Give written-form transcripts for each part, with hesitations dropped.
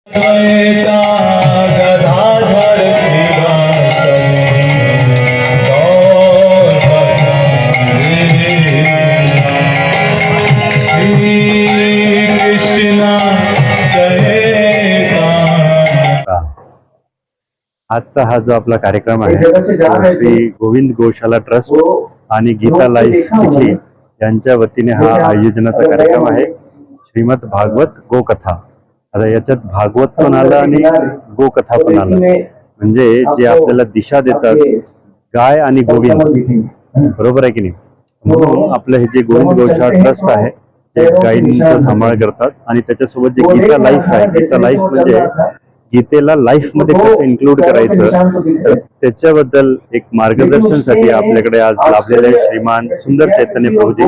द्वैता गदाधर श्रीवासवे श्री कृष्ण चलेता। आजचा हा जो आपला कार्यक्रम आहे तो श्री गोविंद गौशाला ट्रस्ट आणि गीता लाईफ चिखली यांच्या वतीने हा आयोजनाचा कार्यक्रम आहे। श्रीमद भागवत गोकथा। आता याच्यात भागवत पण आलं आणि गोकथा पण आलं, म्हणजे जे आपल्याला दिशा देतात गाय आणि गोविंद, बरोबर आहे की नाही। म्हणून आपलं हे जे गोविंद गौशाला ट्रस्ट आहे ते गायींचा सांभाळ करतात आणि त्याच्यासोबत जे गीता लाईफ आहे, गीता लाईफ म्हणजे गीतेला लाईफ मध्ये कसं इन्क्लूड करायचं तर त्याच्याबद्दल एक मार्गदर्शनसाठी आपल्याकडे आज लाभलेले श्रीमान सुंदर चैतन्य प्रभूजी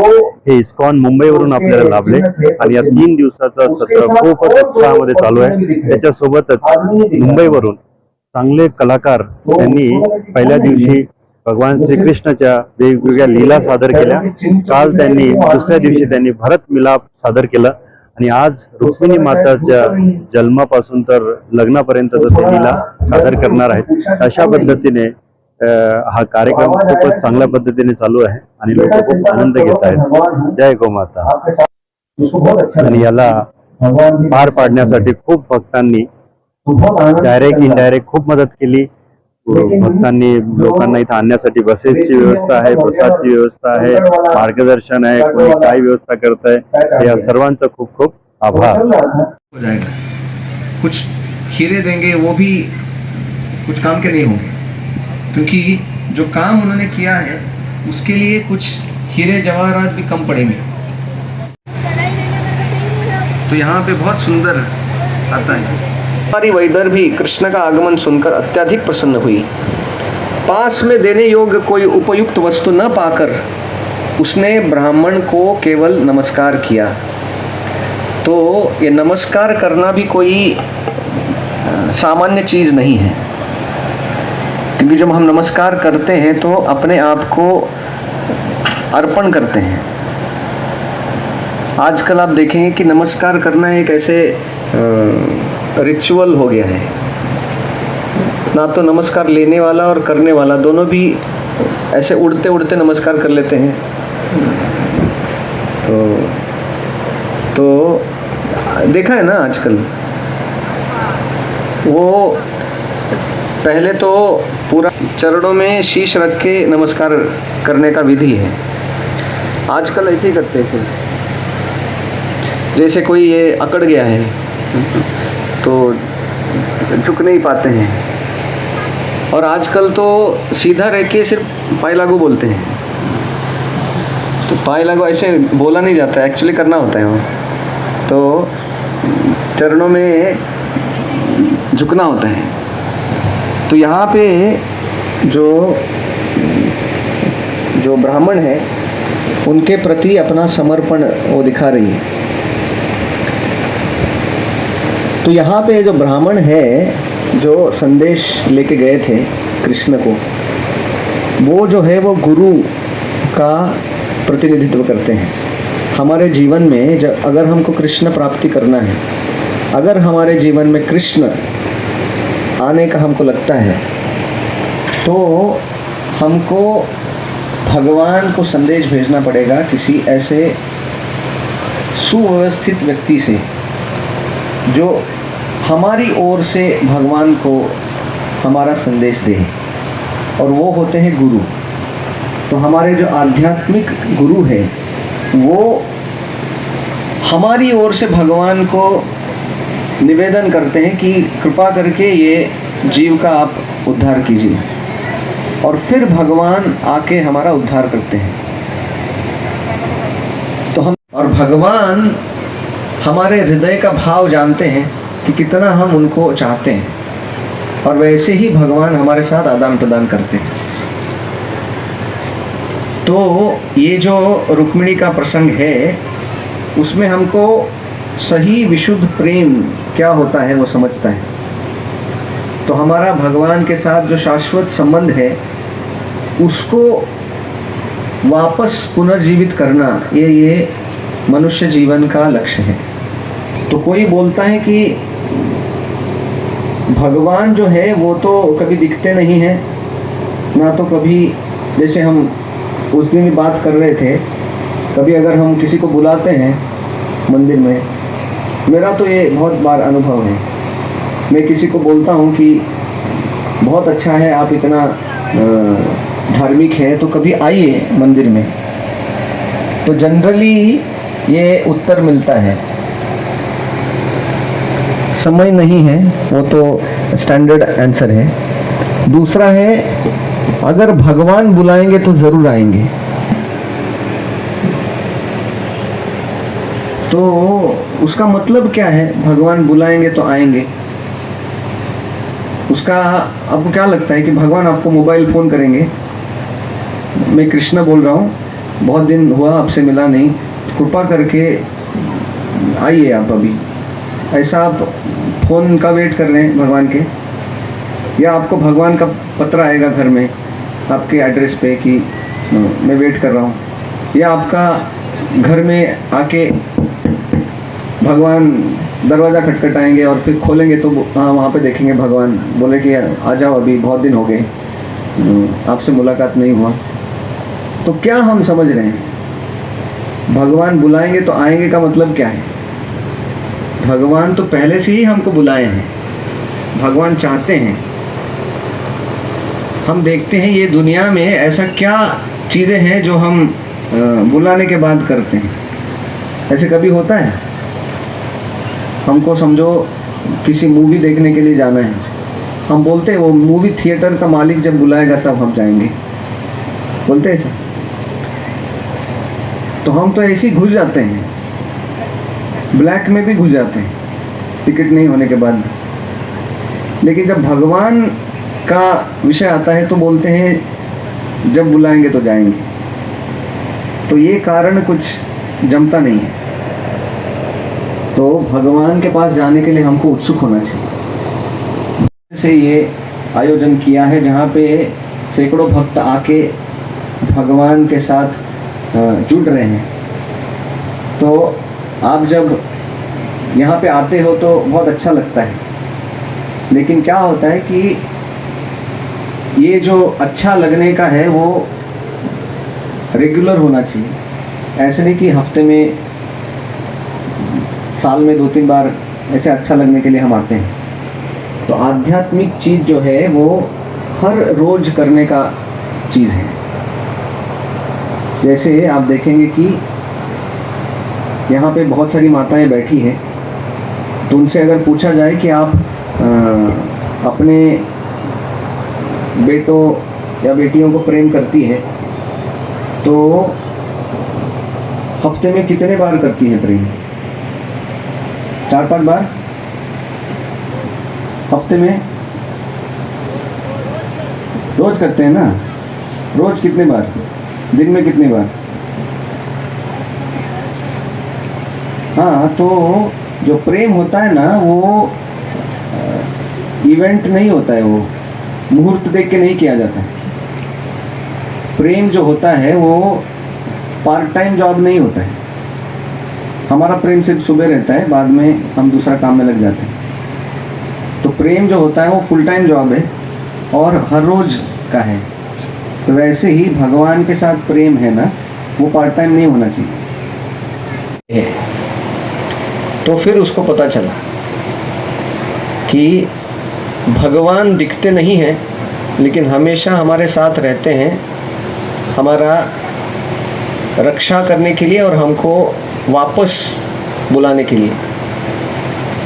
हे इस्कॉन मुंबईवरून आपल्याला लाभले आणि या 3 दिवसाचा सत्र खूपच उत्साहामध्ये चालू आहे। त्याच्यासोबतच मुंबईवरून चांगले कलाकार त्यांनी पहिल्या दिवशी भगवान श्रीकृष्णाच्या वेगवेगळ्या लीला सादर केल्या। काल त्यांनी दुसऱ्या दिवशी त्यांनी भरत मिलाप सादर केलं आणि आज रुक्मिणी माताच्या जन्मापासून तर लग्नापर्यंत ते लीला सादर करणार आहेत। अशा पद्धतीने हा कार्यक्रम खूपच चांगल्या पद्धतीने चालू आहे आणि लोक खूप आनंद घेत आहेत। जय गोमाता। आणि याला पार पाडण्यासाठी खूप भक्तांनी डायरेक्ट इनडायरेक्ट खूप मदत केली। भक्तांनी लोकांना इथं आणण्यासाठी बसेसची व्यवस्था आहे, प्रसादची व्यवस्था आहे, मार्गदर्शन आहे, कोणी काय व्यवस्था करत आहे, या सर्वांचा खूप खूप आभार। हो जाएगा। कुछ हीरे देंगे वो भी कुछ काम के नहीं होंगे, क्योंकि जो काम उन्होंने किया है उसके लिए कुछ हीरे जवाहरात भी कम पड़ेंगे। तो यहाँ पे बहुत सुंदर आता है। हमारी वैदर्भी कृष्ण का आगमन सुनकर अत्यधिक प्रसन्न हुई। पास में देने योग्य कोई उपयुक्त वस्तु न पाकर उसने ब्राह्मण को केवल नमस्कार किया। तो ये नमस्कार करना भी कोई सामान्य चीज़ नहीं है, क्योंकि जब हम नमस्कार करते हैं तो अपने आप को अर्पण करते हैं। आजकल आप देखेंगे कि नमस्कार करना एक ऐसे रिचुअल हो गया है, ना तो नमस्कार लेने वाला और करने वाला दोनों भी ऐसे उड़ते उड़ते नमस्कार कर लेते हैं। तो देखा है ना आजकल, वो पहले तो पूरा चरणों में शीश रख के नमस्कार करने का विधि है, आजकल ऐसे ही करते थे। जैसे कोई ये अकड़ गया है तो झुक नहीं पाते हैं, और आजकल तो सीधा रह के सिर्फ पाई लागू बोलते हैं। तो पाई लागू ऐसे बोला नहीं जाता है, एक्चुअली करना होता है वो, तो चरणों में झुकना होता है। तो यहाँ पे जो ब्राह्मण है उनके प्रति अपना समर्पण वो दिखा रही है। तो यहाँ पे जो ब्राह्मण है जो संदेश लेके गए थे कृष्ण को, वो जो है वो गुरु का प्रतिनिधित्व करते हैं। हमारे जीवन में जब अगर हमको कृष्ण प्राप्ति करना है, अगर हमारे जीवन में कृष्ण आने का हमको लगता है, तो हमको भगवान को संदेश भेजना पड़ेगा किसी ऐसे सुव्यवस्थित व्यक्ति से जो हमारी ओर से भगवान को हमारा संदेश दे, और वो होते हैं गुरु। तो हमारे जो आध्यात्मिक गुरु है वो हमारी ओर से भगवान को निवेदन करते हैं कि कृपा करके ये जीव का आप उद्धार कीजिए, और फिर भगवान आके हमारा उद्धार करते हैं। तो हम और भगवान हमारे हृदय का भाव जानते हैं कि कितना हम उनको चाहते हैं, और वैसे ही भगवान हमारे साथ आदान प्रदान करते हैं। तो ये जो रुक्मिणी का प्रसंग है उसमें हमको सही विशुद्ध प्रेम क्या होता है वो समझता है। तो हमारा भगवान के साथ जो शाश्वत संबंध है उसको वापस पुनर्जीवित करना, ये मनुष्य जीवन का लक्ष्य है। तो कोई बोलता है कि भगवान जो है वो तो कभी दिखते नहीं हैं, ना तो कभी, जैसे हम उस दिन भी बात कर रहे थे, कभी अगर हम किसी को बुलाते हैं मंदिर में, मेरा तो ये बहुत बार अनुभव है, मैं किसी को बोलता हूँ कि बहुत अच्छा है आप इतना धार्मिक है तो कभी आइए मंदिर में, तो जनरली ये उत्तर मिलता है समय नहीं है, वो तो स्टैंडर्ड आंसर है। दूसरा है अगर भगवान बुलाएंगे तो जरूर आएंगे। तो उसका मतलब क्या है, भगवान बुलाएंगे तो आएंगे? उसका आपको क्या लगता है कि भगवान आपको मोबाइल फोन करेंगे, मैं कृष्णा बोल रहा हूँ, बहुत दिन हुआ आपसे मिला नहीं, कृपा करके आइए आप अभी, ऐसा आप फोन का वेट कर रहे हैं भगवान के? या आपको भगवान का पत्र आएगा घर में आपके एड्रेस पे कि मैं वेट कर रहा हूँ? या आपका घर में आके भगवान दरवाज़ा खटखटाएंगे और फिर खोलेंगे तो हाँ वहाँ पे देखेंगे भगवान, बोले कि आ जाओ अभी, बहुत दिन हो गए आपसे मुलाकात नहीं हुआ। तो क्या हम समझ रहे हैं, भगवान बुलाएंगे तो आएंगे का मतलब क्या है? भगवान तो पहले से ही हमको बुलाए हैं, भगवान चाहते हैं। हम देखते हैं ये दुनिया में ऐसा क्या चीज़ें हैं जो हम बुलाने के बाद करते हैं। ऐसे कभी होता है, हमको समझो किसी मूवी देखने के लिए जाना है, हम बोलते हैं वो मूवी थिएटर का मालिक जब बुलाएगा तब हम जाएंगे, बोलते हैं ऐसा? तो हम तो ऐसे ही घुस जाते हैं, ब्लैक में भी घुस जाते हैं टिकट नहीं होने के बाद। लेकिन जब भगवान का विषय आता है तो बोलते हैं जब बुलाएंगे तो जाएंगे। तो ये कारण कुछ जमता नहीं है। तो भगवान के पास जाने के लिए हमको उत्सुक होना चाहिए। से ये आयोजन किया है जहाँ पे सैकड़ों भक्त आके भगवान के साथ जुड़ रहे हैं। तो आप जब यहाँ पे आते हो तो बहुत अच्छा लगता है, लेकिन क्या होता है कि ये जो अच्छा लगने का है वो रेगुलर होना चाहिए। ऐसे नहीं कि हफ्ते में, साल में 2-3 बार ऐसे अच्छा लगने के लिए हम आते हैं। तो आध्यात्मिक चीज़ जो है वो हर रोज करने का चीज़ है। जैसे आप देखेंगे कि यहाँ पे बहुत सारी माताएं बैठी हैं, तो उनसे अगर पूछा जाए कि आप अपने बेटों या बेटियों को प्रेम करती है तो हफ्ते में कितने बार करती है प्रेम? 4-5 बार हफ्ते में? रोज करते हैं ना? रोज कितने बार? दिन में कितने बार? हाँ, तो जो प्रेम होता है ना वो इवेंट नहीं होता है, वो मुहूर्त देख के नहीं किया जाता है। प्रेम जो होता है वो पार्ट टाइम जॉब नहीं होता है। हमारा प्रेम सिर्फ सुबह रहता है, बाद में हम दूसरा काम में लग जाते हैं। तो प्रेम जो होता है वो फुल टाइम जॉब है और हर रोज का है। तो वैसे ही भगवान के साथ प्रेम है ना, वो पार्ट टाइम नहीं होना चाहिए। तो फिर उसको पता चला कि भगवान दिखते नहीं हैं लेकिन हमेशा हमारे साथ रहते हैं, हमारा रक्षा करने के लिए और हमको वापस बुलाने के लिए।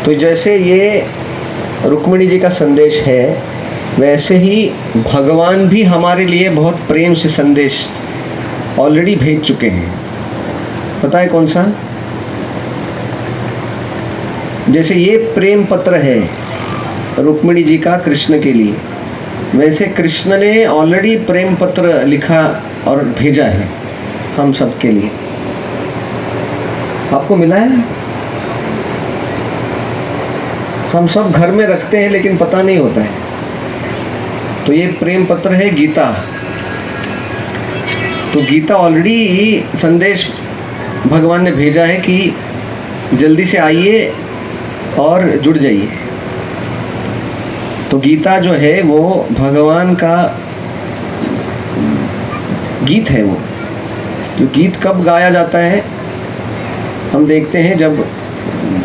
तो जैसे ये रुक्मिणी जी का संदेश है, वैसे ही भगवान भी हमारे लिए बहुत प्रेम से संदेश ऑलरेडी भेज चुके हैं। पता है कौन सा? जैसे ये प्रेम पत्र है रुक्मिणी जी का कृष्ण के लिए, वैसे कृष्ण ने ऑलरेडी प्रेम पत्र लिखा और भेजा है हम सब के लिए। आपको मिला है? हम सब घर में रखते हैं लेकिन पता नहीं होता है। तो ये प्रेम पत्र है गीता। तो गीता ऑलरेडी संदेश भगवान ने भेजा है कि जल्दी से आइए और जुड़ जाइए। तो गीता जो है वो भगवान का गीत है। वो जो गीत कब गाया जाता है, हम देखते हैं जब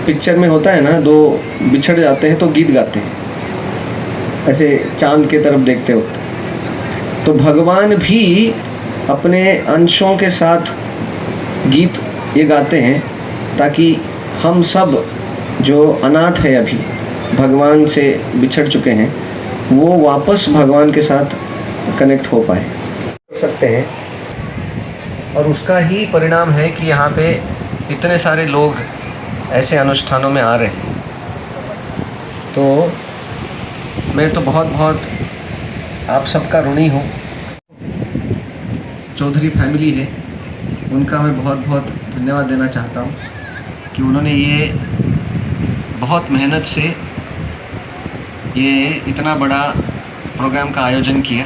पिक्चर में होता है ना, दो बिछड़ जाते हैं तो गीत गाते हैं, ऐसे चांद के तरफ देखते वक्त। तो भगवान भी अपने अंशों के साथ गीत ये गाते हैं ताकि हम सब जो अनाथ है, अभी भगवान से बिछड़ चुके हैं, वो वापस भगवान के साथ कनेक्ट हो पाए सकते हैं। और उसका ही परिणाम है कि यहाँ पे इतने सारे लोग ऐसे अनुष्ठानों में आ रहे हैं। तो मैं तो बहुत बहुत आप सबका ऋणी हूँ। चौधरी फैमिली है, उनका मैं बहुत बहुत धन्यवाद देना चाहता हूँ कि उन्होंने ये बहुत मेहनत से ये इतना बड़ा प्रोग्राम का आयोजन किया।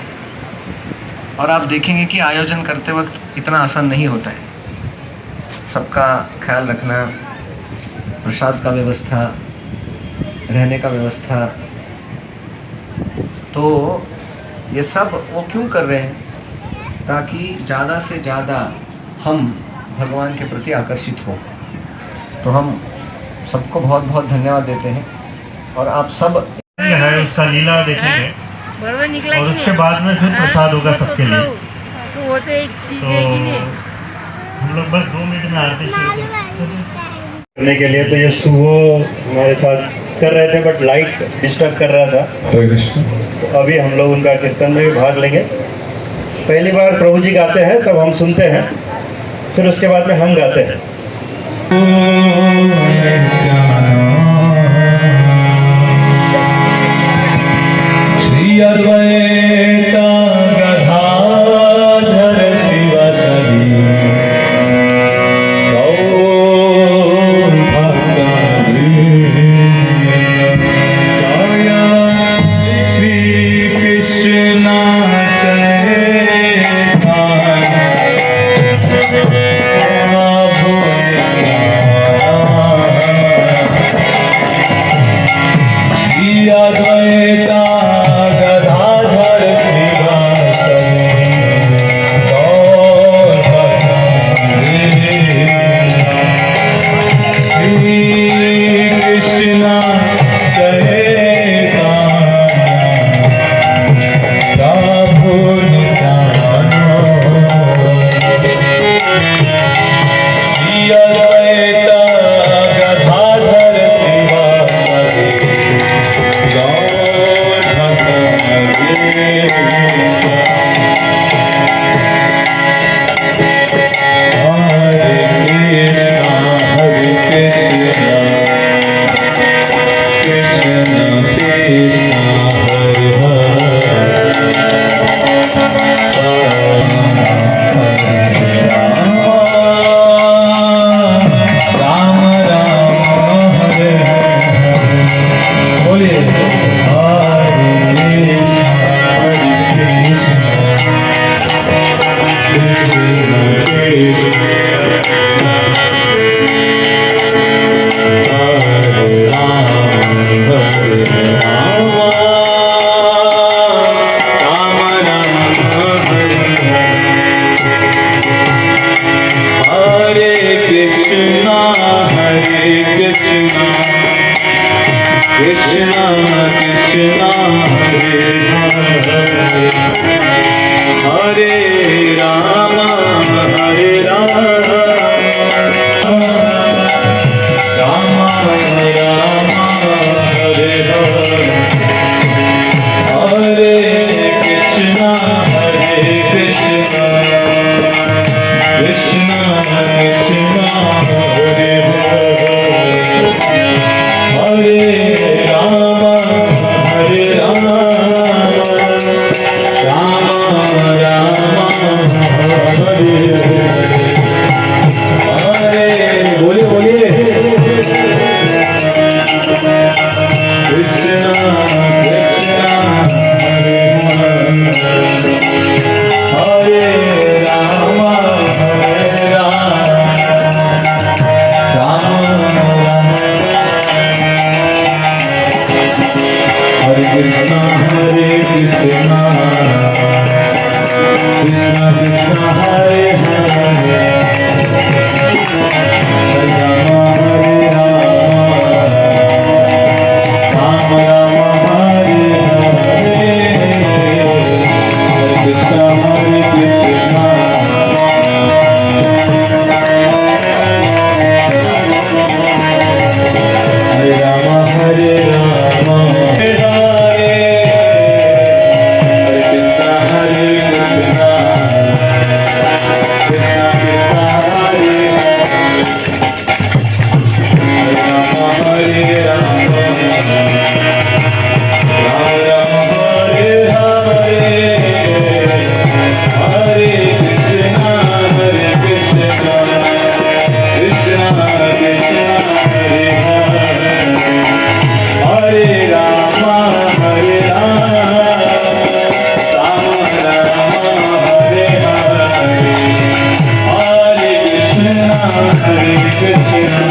और आप देखेंगे कि आयोजन करते वक्त इतना आसान नहीं होता है। सबका ख्याल रखना, प्रसाद का व्यवस्था, रहने का व्यवस्था, तो ये सब वो क्यों कर रहे हैं? ताकि ज़्यादा से ज़्यादा हम भगवान के प्रति आकर्षित हो। तो हम सबको बहुत बहुत धन्यवाद देते हैं। और आप सब है उसका लीला देखेंगे बराबर निकला और कि उसके नहीं? बाद में फिर हाँ? प्रसाद होगा सबके लिए। तो वो तो एक चीज तो है कि नहीं? हम लोग बस 2 मिनट में आरती शुरू करने के लिए, तो ये सुबह हमारे साथ कर रहे थे बट लाइट डिस्टर्ब कर रहा था। हरे कृष्ण। तो अभी हम लोग उनका कीर्तन में भी भाग लेंगे। पहली बार प्रभु जी गाते हैं तब हम सुनते हैं, फिर उसके बाद में हम गाते हैं। श्री अद्वैत गदाधर शिवासदि गौर भक्तवृंद। जय श्री कृष्ण चैतन्य प्रभु श्री अद्वैत गदाधर शिवासदि गौर भक्तवृंद। श्री कृष्ण चैतन्य प्रभु नित्यानंद। श्री अद्वैत गदाधर शिवासदि गौर भक्तवृंद। हरे कृष्ण कृष्ण कृष्ण हरे हरे, राम राम हरे हरे। बोलिए हरे कृष्ण कृष्ण कृष्ण हरे राम हरे राम, राम राम हरे हरे। हरे कृष्ण कृष्ण कृष्ण हरे हरे, हरे राम राम राम हरे हरे। हरे कृष्ण कृष्ण कृष्ण हरे हरे, हरे राम राम हरे हरे। हरे बोलिए बोलिए कृष्ण कृष्ण हरे हरे, हरे राम राम राम। हरे कृष्ण Hare Krishna